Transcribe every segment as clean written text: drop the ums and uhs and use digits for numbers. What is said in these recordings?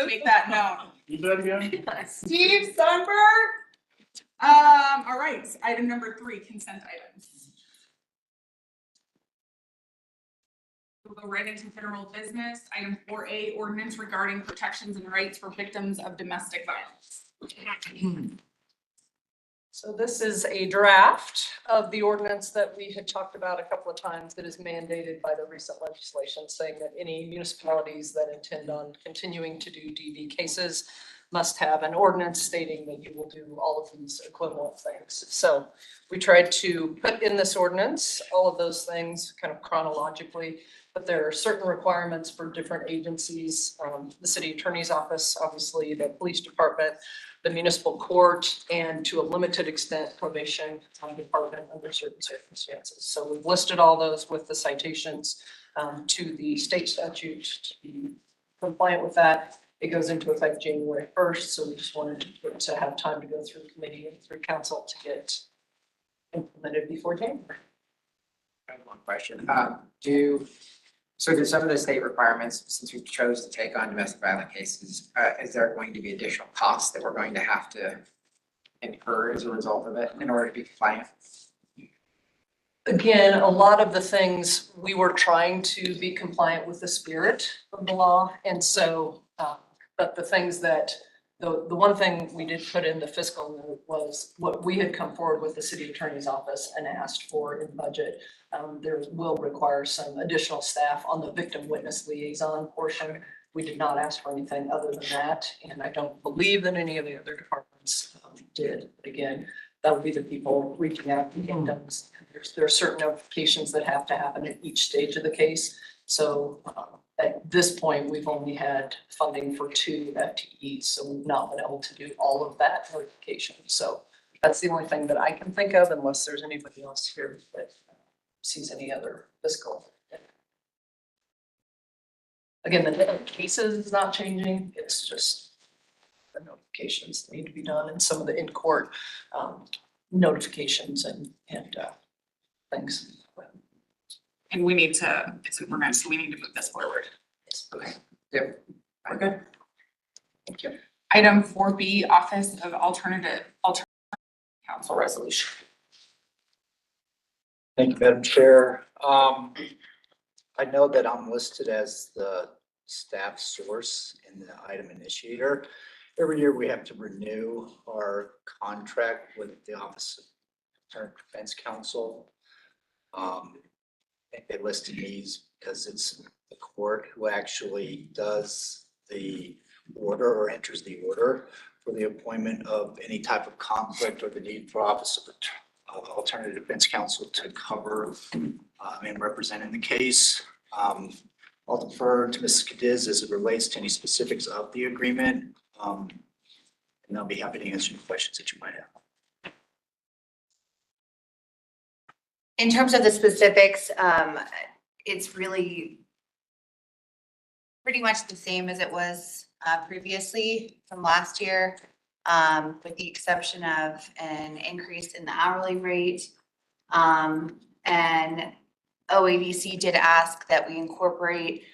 make that known. You done again? Steve Sundberg. All right, item number 3, consent items. We'll go right into general business. Item 4A, ordinance regarding protections and rights for victims of domestic violence. So this is a draft of the ordinance that we had talked about a couple of times that is mandated by the recent legislation saying that any municipalities that intend on continuing to do DV cases must have an ordinance stating that you will do all of these equivalent things. So we tried to put in this ordinance all of those things kind of chronologically, but there are certain requirements for different agencies, the city attorney's office, obviously the police department, the municipal court, and to a limited extent probation department under certain circumstances. So we've listed all those with the citations to the state statute to be compliant with that. It goes into effect January 1st, so we just wanted to have time to go through the committee and through council to get implemented before January. I have one question. So do some of the state requirements, since we chose to take on domestic violence cases, is there going to be additional costs that we're going to have to incur as a result of it in order to be compliant? Again, a lot of the things we were trying to be compliant with the spirit of the law. And so, but the things that, the one thing we did put in the fiscal note was what we had come forward with the city attorney's office and asked for in budget. There will require some additional staff on the victim witness liaison portion. We did not ask for anything other than that. And I don't believe that any of the other departments did. Again, that would be the people reaching out to victims. There are certain notifications that have to happen at each stage of the case. So at this point, we've only had funding for 2 FTEs. So we've not been able to do all of that notification. So that's the only thing that I can think of unless there's anybody else here that sees any other fiscal. Again, the number of cases is not changing. It's just the notifications that need to be done and some of the in-court notifications and things. And we need to, it's important, so we need to move this forward. Yes. Okay. Yep. We're good. Thank you. Item 4B, Office of Alternative Council Resolution. Thank you, Madam Chair. I know that I'm listed as the staff source in the item initiator. Every year we have to renew our contract with the Office of Alternative Defense Counsel. They listed these because it's the court who actually does the order or enters the order for the appointment of any type of conflict or the need for Office of Alternative Defense Counsel to cover and represent in the case. I'll defer to Mrs. Cadiz as it relates to any specifics of the agreement. And I'll be happy to answer any questions that you might have. In terms of the specifics, it's really pretty much the same as it was previously from last year, with the exception of an increase in the hourly rate. And OADC did ask that we incorporate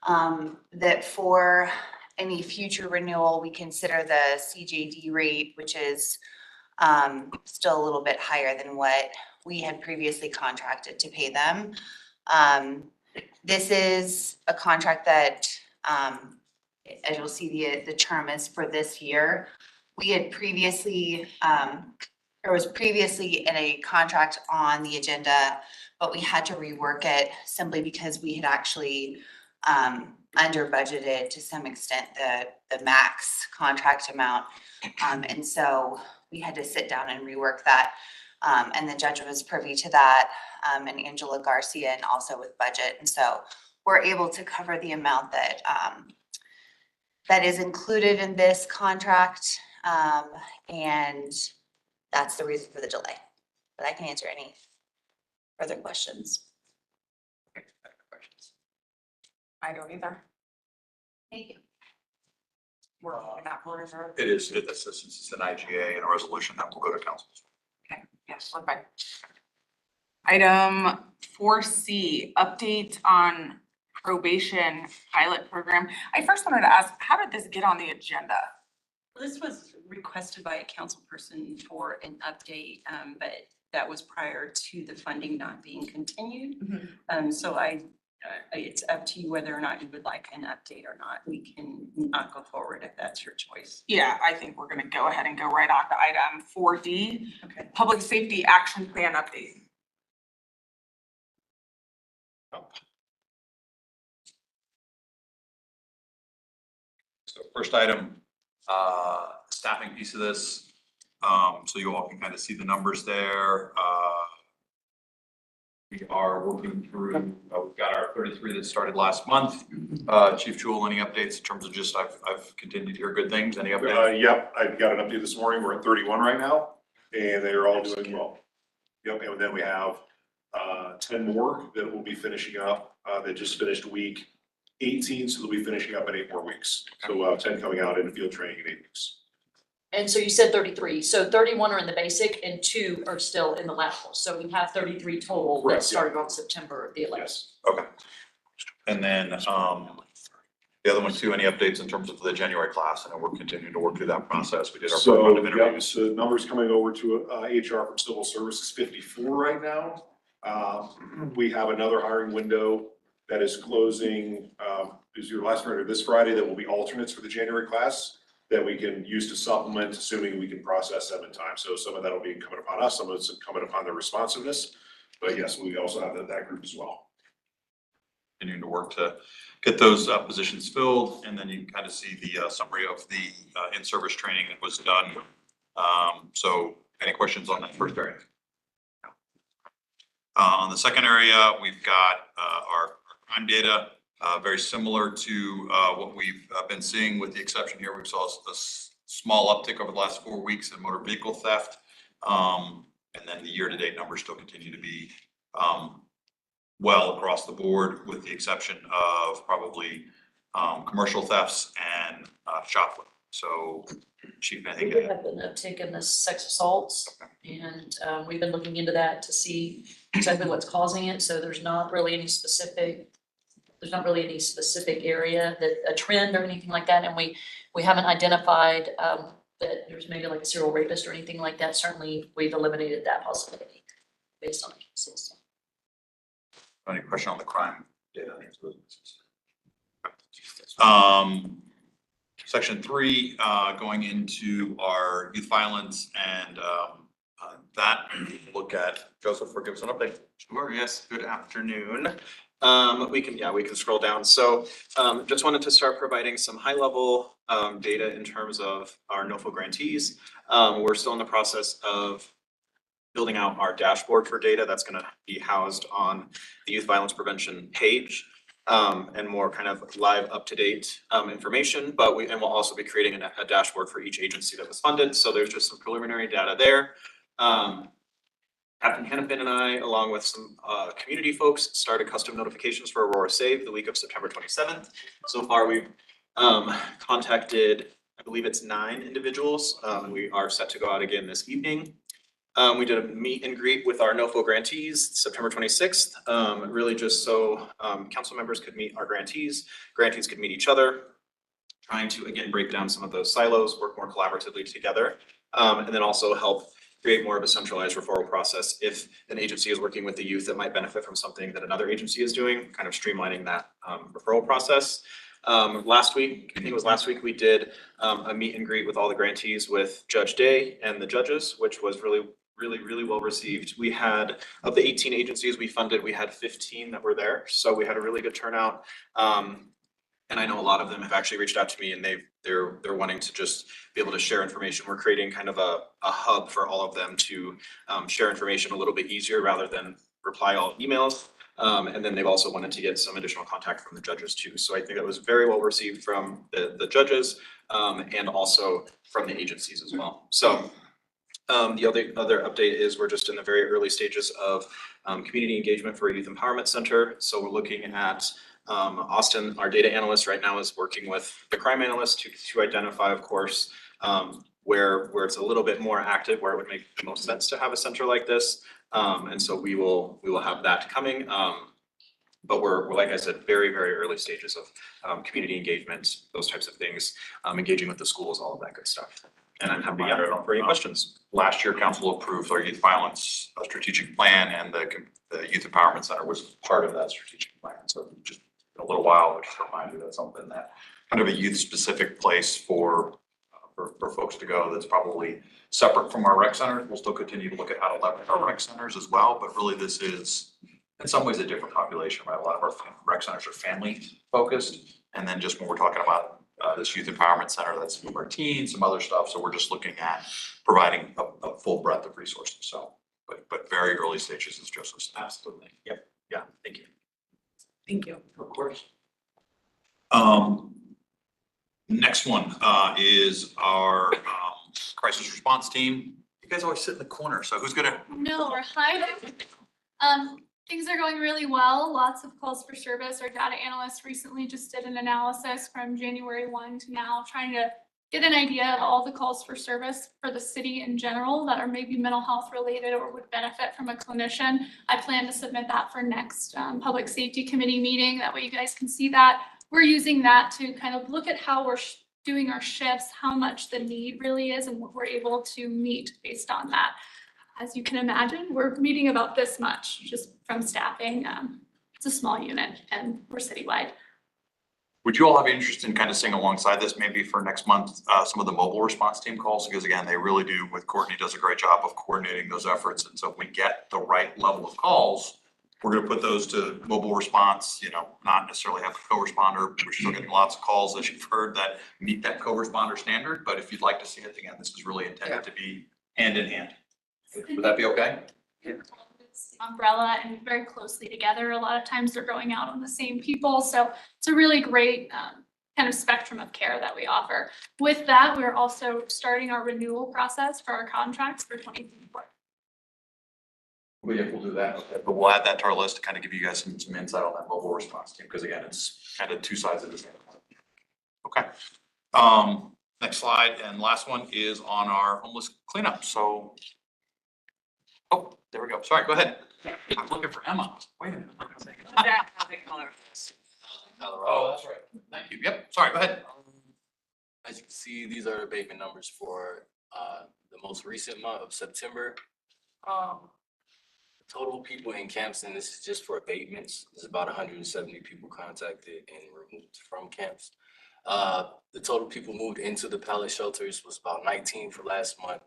that for any future renewal, we consider the CJD rate, which is still a little bit higher than what we had previously contracted to pay them. This is a contract that, as you'll see, the term is for this year. We had previously, there was previously in a contract on the agenda, but we had to rework it simply because we had actually under budgeted to some extent the max contract amount. And so we had to sit down and rework that. And the judge was privy to that, and Angela Garcia, and also with budget. And so we're able to cover the amount that that is included in this contract. And that's the reason for the delay. But I can answer any further questions. I don't either. Thank you. We're on that one, is there? It is, since it's an IGA and a resolution that will go to council. Okay, yes, we're fine. Item 4C, update on probation pilot program. I first wanted to ask, how did this get on the agenda? This was requested by a council person for an update, but that was prior to the funding not being continued. So it's up to you whether or not you would like an update or not. We can not go forward if that's your choice. Yeah, I think we're gonna go ahead and go right on to item 4D, Okay. Public Safety Action Plan Update. So first item, staffing piece of this. So you all can kind of see the numbers there. We are working through, we've got our 33 that started last month. Chief Jewell, any updates in terms of just, I've continued to hear good things. Any updates? Yep, I've got an update this morning. We're at 31 right now, and they're all doing well. Yep, and then we have 10 more that will be finishing up. They just finished week 18, so they'll be finishing up in 8 more weeks. So 10 coming out in field training in 8 weeks. And so you said 33, so 31 are in the basic and 2 are still in the lateral. So we have 33 total that Correct, yeah. started on September the 11th. Yes. Okay. And then, the other one too, any updates in terms of the January class? I know we're continuing to work through that process. We did our first round of So, interviews. so numbers coming over to HR from Civil Services, 54 right now. We have another hiring window that is closing, is your last Friday or this Friday, that will be alternates for the January class that we can use to supplement, assuming we can process them in time. So some of that will be incumbent upon us, some of it's incumbent upon their responsiveness. But yes, we also have that group as well. Continuing to work to get those positions filled, and then you can kind of see the summary of the in-service training that was done. So any questions on that first area? On the second area, we've got our crime data, very similar to what we've been seeing, with the exception here, we saw a small uptick over the last 4 weeks in motor vehicle theft. And then the year-to-date numbers still continue to be well across the board, with the exception of probably commercial thefts and shoplifting. So Chief, I We think. did have an uptick in the sex assaults, and we've been looking into that to see exactly what's causing it. So there's not really any specific area that, a trend or anything like that. And we haven't identified that there's maybe like a serial rapist or anything like that. Certainly, we've eliminated that possibility based on the cases. Any question on the crime data? Section 3, going into our youth violence and that, look at Joseph, for give us an update. Sure, yes, good afternoon. We can scroll down. So just wanted to start providing some high level data in terms of our NOFO grantees. We're still in the process of building out our dashboard for data that's going to be housed on the youth violence prevention page, and more kind of live up-to-date information. But we'll also be creating a dashboard for each agency that was funded. So there's just some preliminary data there. Captain Hennepin and I, along with some community folks, started custom notifications for Aurora Save the week of September 27th. So far, we've contacted, I believe it's 9 individuals. We are set to go out again this evening. We did a meet and greet with our NOFO grantees September 26th, really just so council members could meet our grantees could meet each other, trying to, again, break down some of those silos, work more collaboratively together, and then also help create more of a centralized referral process if an agency is working with the youth that might benefit from something that another agency is doing, kind of streamlining that referral process. Last week, I think it was last week, we did a meet and greet with all the grantees with Judge Day and the judges, which was really well received. We had, of the 18 agencies we funded, we had 15 that were there. So we had a really good turnout. And I know a lot of them have actually reached out to me, and they're wanting to just be able to share information. We're creating kind of a hub for all of them to share information a little bit easier rather than reply all emails. And then they've also wanted to get some additional contact from the judges too. So I think it was very well received from the judges and also from the agencies as well. So the other update is we're just in the very early stages of community engagement for a youth empowerment center. So we're looking at Austin, our data analyst right now, is working with the crime analyst to identify, of course, where it's a little bit more active, where it would make the most sense to have a center like this. And so we will have that coming. But we're, like I said, very, very early stages of community engagement, those types of things, engaging with the schools, all of that good stuff. And I'm happy to answer for any questions. Last year, council approved our youth violence strategic plan, and the Youth Empowerment Center was part of that strategic plan. So just a little while, just to remind you, that's something that kind of a youth-specific place for folks to go that's probably separate from our rec centers. We'll still continue to look at how to leverage our rec centers as well, but really this is in some ways a different population, right? A lot of our rec centers are family focused. And then just when we're talking about this youth empowerment center, that's some of our teens, some other stuff. So we're just looking at providing a full breadth of resources. So, but very early stages, as Joseph said. Absolutely. Yep. Yeah. Thank you. Thank you. Of course. Next one is our crisis response team. You guys always sit in the corner, so who's gonna? No, we're hiding. Things are going really well. Lots of calls for service. Our data analyst recently just did an analysis from January 1 to now, trying to get an idea of all the calls for service for the city in general that are maybe mental health related or would benefit from a clinician. I plan to submit that for next public safety committee meeting. That way you guys can see that. We're using that to kind of look at how we're doing our shifts, how much the need really is, and what we're able to meet based on that. As you can imagine, we're meeting about this much just from staffing. It's a small unit and we're citywide. Would you all have interest in kind of seeing alongside this, maybe for next month, some of the mobile response team calls? Because again, they really do, with Courtney does a great job of coordinating those efforts. And so if we get the right level of calls, we're gonna put those to mobile response, you know, not necessarily have a co-responder. We're still getting lots of calls, as you've heard, that meet that co-responder standard. But if you'd like to see it, again, this is really intended to be hand in hand. Would that be okay? Umbrella and very closely together. A lot of times they're going out on the same people. So it's a really great kind of spectrum of care that we offer. With that, we're also starting our renewal process for our contracts for 2024. We'll do that. Okay. But we'll add that to our list to kind of give you guys some insight on that mobile response team, because again, it's kind of two sides of the same coin. Okay. Next slide and last one is on our homeless cleanup. So, oh, there we go. Sorry, go ahead. I'm looking for Emma. Wait a minute. Oh, Oh, that's right. Thank you. Yep. Sorry, go ahead. As you can see, these are the abatement numbers for the most recent month of September. Total people in camps, and this is just for abatements, there's about 170 people contacted and removed from camps. The total people moved into the pallet shelters was about 19 for last month.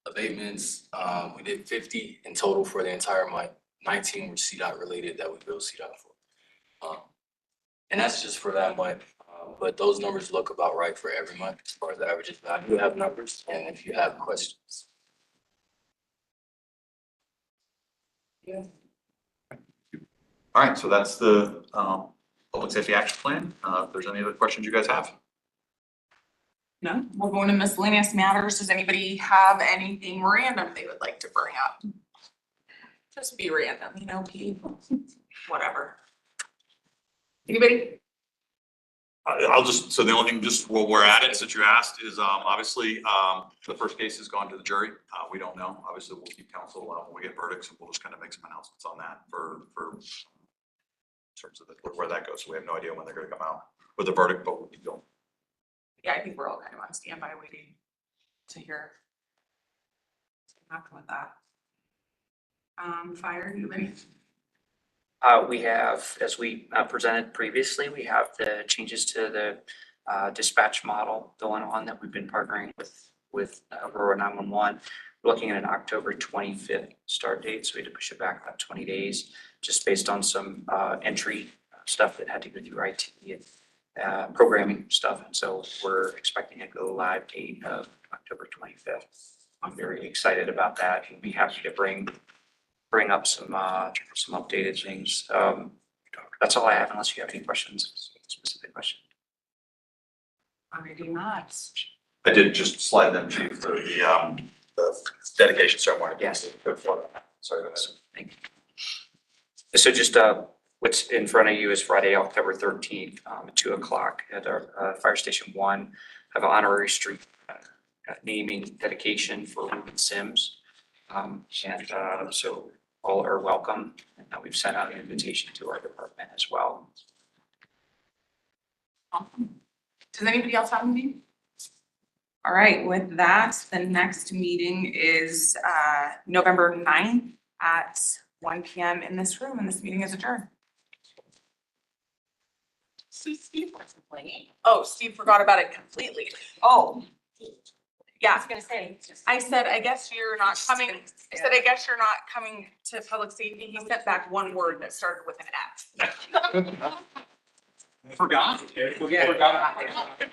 Abatements, we did 50 in total for the entire month. 19 were CDOT related that we billed CDOT for. And that's just for that month. But those numbers look about right for every month as far as the averages. But I do have numbers, and if you have questions. All right, so that's the public safety action plan. If there's any other questions you guys have. No, we're going to miscellaneous matters. Does anybody have anything random they would like to bring up? Just be random, you know, Pete, whatever. Anybody? I'll just, so the only thing just while we're at it, since you asked, is obviously the first case has gone to the jury. We don't know. Obviously, we'll keep counsel when we get verdicts, and we'll just kind of make some announcements on that for in terms of where that goes. So we have no idea when they're going to come out with a verdict, but we'll keep going. Yeah, I think we're all kind of on standby waiting to hear. Happen with that. Fire, you ready? We have, as we presented previously, we have the changes to the dispatch model going on that we've been partnering with Aurora 911. Looking at an October 25th start date, so we had to push it back about 20 days, just based on some entry stuff that had to go through IT and programming stuff. And so we're expecting a go live date of October 25th. I'm very excited about that. We'll be happy to bring up some updated things. That's all I have, unless you have any questions, specific questions. I do not. I did just slide them to you for the dedication ceremony. Yes. Sorry about that. Thank you. So just what's in front of you is Friday, October 13th, at 2 o'clock at our Fire Station 1. Have an honorary street naming dedication for Lincoln Sims. So all are welcome. And we've sent out an invitation to our department as well. Awesome. Does anybody else have anything? All right, with that, the next meeting is November 9th at 1 PM in this room, and this meeting is adjourned. Steve wasn't playing. Oh, Steve forgot about it completely. Oh. Yeah, I was gonna say, I said, I guess you're not coming, I said, I guess you're not coming to public safety. He sent back one word that started with an F. Forgot. Yeah.